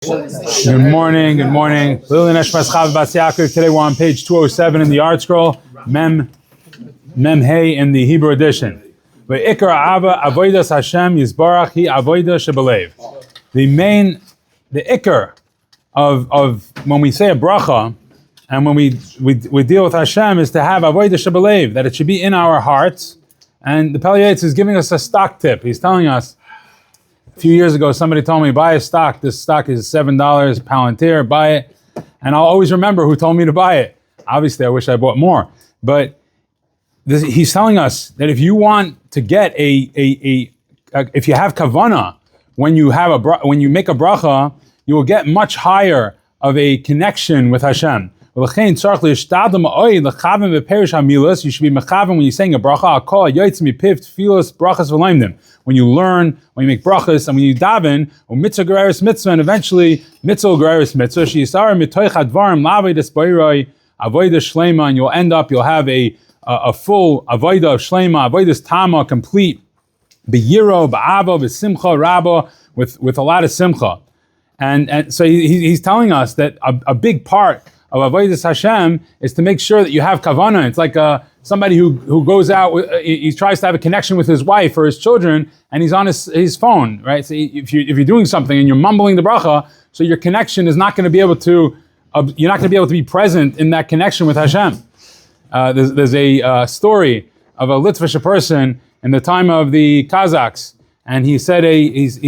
Good morning. Today we're on page 207 in the art scroll, Mem Hey in the Hebrew edition. The ikar of when we say a bracha and when we deal with Hashem is to have avodah shebelev, that it should be in our hearts. And the Pele Yoetz is giving us a stock tip. He's telling us, a few years ago, somebody told me, buy a stock. This stock is $7, Palantir, buy it. And I'll always remember who told me to buy it. Obviously, I wish I bought more. But he's telling us that if you want to get if you have kavanah, when you make a bracha, you will get much higher of a connection with Hashem. You should be mechaven when you're saying a bracha. When you learn, when you make brachos, and when you daven, or mitzvah gereris mitzvah, and eventually mitzvah gereris mitzvah, avodah shlema, and you'll have a full avodah of shlema, avodah tama, complete, b'yiro, b'ava, b'simcha, rabba, with a lot of simcha. And so he's telling us that a big part of avodas Hashem is to make sure that you have kavanah. It's like somebody who goes out, he tries to have a connection with his wife or his children, and he's on his phone, right? So if you're doing something and you're mumbling the bracha, so your connection is not going to be able to, you're not going to be able to be present in that connection with Hashem. There's a story of a Litvish person in the time of the Kazakhs, and he said he said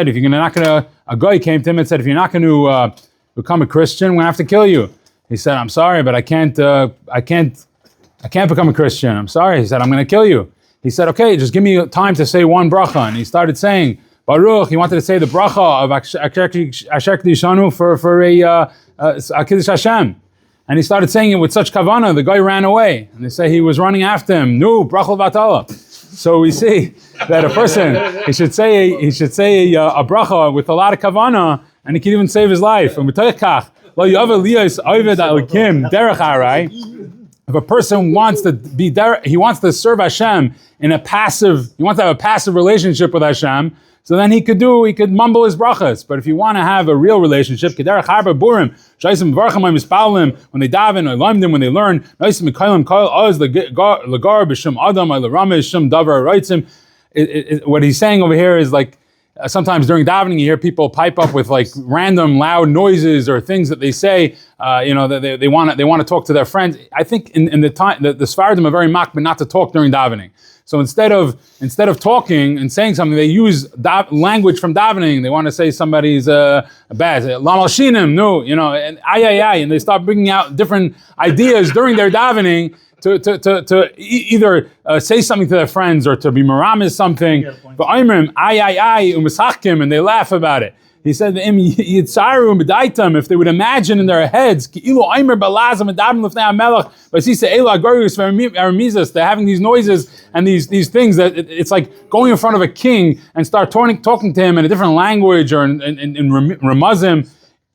if you're not going to, a guy came to him and said, if you're not going to become a Christian, we're gonna have to kill you. He said, I'm sorry, but I can't become a Christian. I'm sorry. He said, I'm gonna kill you. He said, okay, just give me time to say one bracha. And he started saying, Baruch, he wanted to say the bracha of Asher Kedishanu for Kiddush Hashem. And he started saying it with such kavanah, the guy ran away. And they say he was running after him. No, brachal vatala. So we see that a person, he should say a bracha with a lot of kavanah, and he can even save his life. And if a person wants to serve Hashem in a passive, he wants to have a passive relationship with Hashem, so then he could mumble his brachas. But if you want to have a real relationship, when they daven, when they learn, what he's saying over here is like, sometimes during davening, you hear people pipe up with like random loud noises or things that they say, that they want to talk to their friends. I think in the time, the Sfaradim are very makbid not to talk during davening. So instead of talking and saying something, they use language from davening. They want to say somebody's bad, lamal shinim, no, and and they start bringing out different ideas during their davening to either say something to their friends or to be meramis something. But and they laugh about it. He said, if they would imagine in their heads, they're having these noises and these things that it's like going in front of a king and start talking to him in a different language or in Ramazim.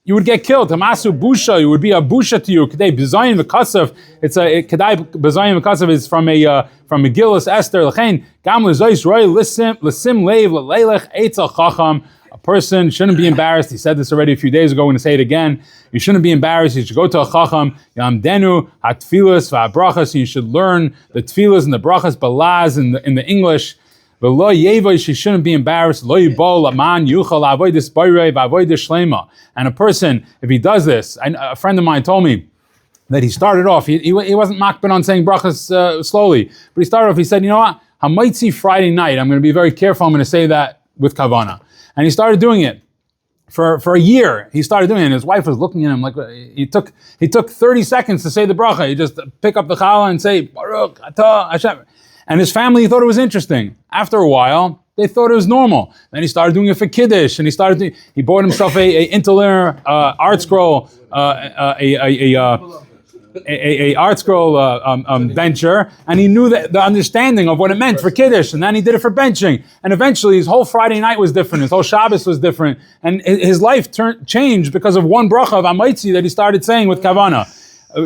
You would get killed. Hamasu busha, it would be a busha to you. Kedai b'zayin v'kasav. It's a kedai b'zayin v'kasav is from Megillas Esther. L'chein gam l'zois roi l'sim leiv l'leilech eitzel chacham. A person shouldn't be embarrassed. He said this already a few days ago. I'm going to say it again. You shouldn't be embarrassed. You should go to a chacham. Yamdenu hatfilas v'abrachos. You should learn the tfilas and the brachas balaz in the English. She shouldn't be embarrassed. And a person, if he does this, a friend of mine told me that he started off, he wasn't makbid on saying brachas slowly, but he started off, he said, you know what, Hamaitzi Friday night, I'm going to be very careful, I'm going to say that with kavanah. And he started doing it. For a year, he started doing it, and his wife was looking at him like, he took 30 seconds to say the bracha. He just pick up the challah and say, Baruch Atah Hashem. And his family thought it was interesting. After a while, they thought it was normal. Then he started doing it for Kiddush, and he bought himself a interlinear art scroll, a art scroll bencher, and he knew the understanding of what it meant for Kiddush, and then he did it for benching. And eventually, his whole Friday night was different, his whole Shabbos was different, and his life changed because of one bracha of Amaitzi that he started saying with Kavanah.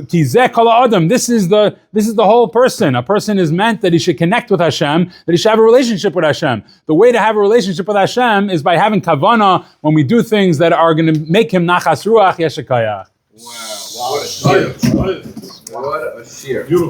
Ki zeh kol ha'adam. This is the whole person. A person is meant that he should connect with Hashem, that he should have a relationship with Hashem. The way to have a relationship with Hashem is by having kavanah when we do things that are going to make him nachas ruach yeshakayach. Wow. What a sheer. Beautiful.